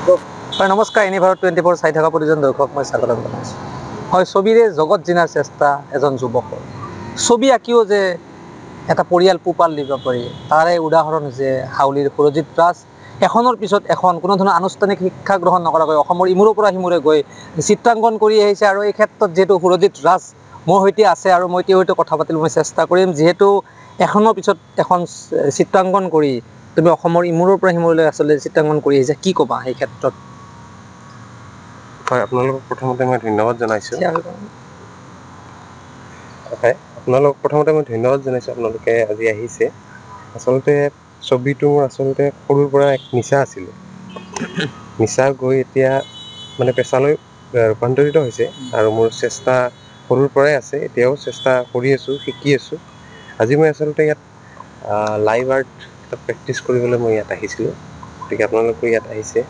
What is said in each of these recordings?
হয় নমস্কাৰ, এনি ভাৰত 24 চাই থকা প্ৰতিজন দৰ্শক মই স্বাগতম জনাইছোঁ। হয়, ছবিৰে জগত জিনাৰ চেষ্টা এজন যুৱকৰ। ছবি আঁকিও যে এটা পৰিয়াল পোহপাল দিব পাৰি, তাৰে উদাহৰণ হৈছে হাউলিৰ সুৰজিৎ ৰাজ। এখনৰ পিছত এখন কোনো ধৰণৰ আনুষ্ঠানিক শিক্ষা গ্ৰহণ নকৰাকৈ অসমৰ ইমূৰৰ পৰা সিমূৰে গৈ চিত্ৰাংকন কৰি আহিছে। আৰু এই ক্ষেত্ৰত যিহেতু সুৰজিৎ ৰাজ মোৰ সৈতে আছে আৰু মই তেওঁৰ সৈতে কথা পাতিবলৈ মই চেষ্টা কৰিম, যিহেতু এখনৰ পিছত এখন চিত্ৰাংকন কৰি তুমি অসমৰ ইমূৰৰ পৰা সিমূৰলৈ আচলতে চিত্ৰাংকন কৰি আহিছা, কি ক'বা সেই ক্ষেত্ৰত? হয়, আপোনালোকক প্ৰথমতে মই ধন্যবাদ জনাইছোঁ। আপোনালোকে আজি আহিছে। আচলতে ছবিটো আচলতে সৰুৰ পৰা এক নিচা আছিলে। নিচা গৈ এতিয়া মানে পেচালৈ ৰূপান্তৰিত হৈছে আৰু মোৰ চেষ্টা সৰুৰ পৰাই আছে, এতিয়াও চেষ্টা কৰি আছোঁ, শিকি আছোঁ। আজি মই আচলতে ইয়াত লাইভ আৰ্ট এটা প্ৰেক্টিছ কৰিবলৈ মই ইয়াত আহিছিলোঁ, গতিকে আপোনালোকো ইয়াত আহিছে।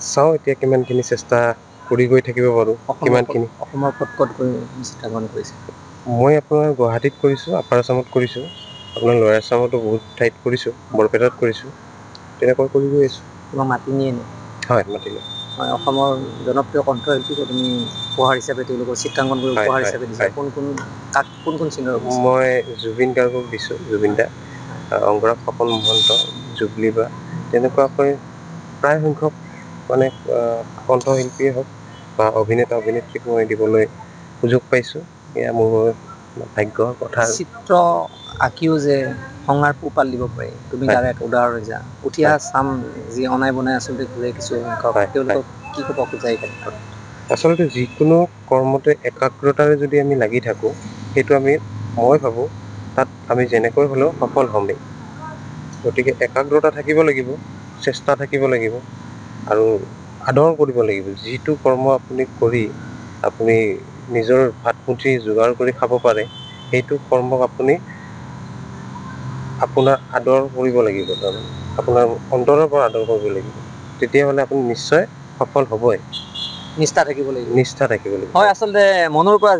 চাওঁ এতিয়া কিমানখিনি চেষ্টা কৰি গৈ থাকিব পাৰোঁ, কিমানখিনি। অসমৰ ক'ত ক'ত গৈ চিত্ৰাংকন কৰিছে? মই আপোনাৰ গুৱাহাটীত কৰিছোঁ, আপাৰ আছামত কৰিছোঁ, আপোনাৰ লৱাৰ আছামতো বহুত ঠাইত কৰিছোঁ, বৰপেটাত কৰিছোঁ, তেনেকৈ কৰি গৈ আছোঁ। তোমাক মাতি নিয়ে নে? হয়, মাতিলে। হয়, অসমৰ জনপ্ৰিয় কণ্ঠশিল্পীকো তুমি উপহাৰ হিচাপে তেওঁলোকৰ চিত্ৰাংকন কৰি হয় উপহাৰ হয় হিচাপে দিছা। হয় কোন ছিংগাৰক দিছা? মই জুবিন গাৰ্গক দিছোঁ, জুবিন দা, অংগৰাগ পাপন মহন্ত, জুবলি বা, তেনেকুৱাকৈ প্ৰায় সংখ্যক মানে কণ্ঠশিল্পীয়ে হওক বা অভিনেতা অভিনেত্ৰীক মই দিবলৈ সুযোগ পাইছোঁ। এয়া মোৰ ভাগ্যৰ কথা। চিত্ৰ আঁকিও যে সংসাৰ পোহপাল দিব পাৰি, তুমি হয় তাৰে এক উদাহৰণ হৈছা। উঠি হয় অহা চাম যি অনাই বনাই আচলতে ঘূৰে কিছু সংখ্যক, হয় হয় তেওঁলোকক কি ক'ব খোজা এই ক্ষেত্ৰত? আচলতে যিকোনো কৰ্মতে একাগ্ৰতাৰে যদি আমি লাগি থাকোঁ, সেইটো মই ভাবোঁ তাত আমি যেনেকৈ হ'লেও সফল হ'মেই। গতিকে একাগ্ৰতা থাকিব লাগিব, চেষ্টা থাকিব লাগিব আৰু আদৰ কৰিব লাগিব। যিটো কৰ্ম আপুনি কৰি আপুনি নিজৰ ভাত মুঠি যোগাৰ কৰি খাব পাৰে, সেইটো কৰ্মক আপুনি আপোনাৰ আদৰ কৰিব লাগিব, তাৰমানে আপোনাৰ অন্তৰৰ পৰা আদৰ কৰিব লাগিব। তেতিয়াহ'লে আপুনি নিশ্চয় সফল হ'বই। নিষ্ঠা থাকিব লাগিব। নিষ্ঠা থাকিব লাগিব। হয়, আচলতে মনৰ পৰা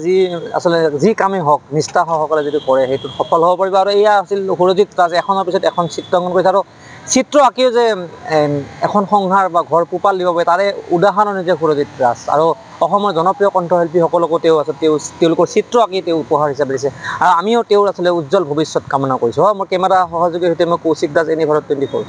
যি কামেই হওক নিষ্ঠা সহকাৰে যদি কৰে সেইটোত সফল হ'ব পাৰিব। আৰু এয়া আছিল সুৰজিৎ ৰাজ, এখনৰ পিছত এখন চিত্ৰাংকন কৰিছে আৰু চিত্ৰ আঁকিও যে এখন সংসাৰ বা ঘৰ পোহপাল দিব পাৰে, তাৰে উদাহৰণ হৈছে সুৰজিৎ ৰাজ। আৰু অসমৰ জনপ্ৰিয় কণ্ঠশিল্পীসকলকো তেওঁলোকৰ চিত্ৰ আঁকি তেওঁ উপহাৰ হিচাপে দিছে। আৰু আমিও তেওঁৰ আচলতে উজ্জ্বল ভৱিষ্যত কামনা কৰিছোঁ। হয়, মোৰ কেমেৰা সহযোগীৰ সৈতে মই কৌশিক দাস, এনি ভাৰত 24।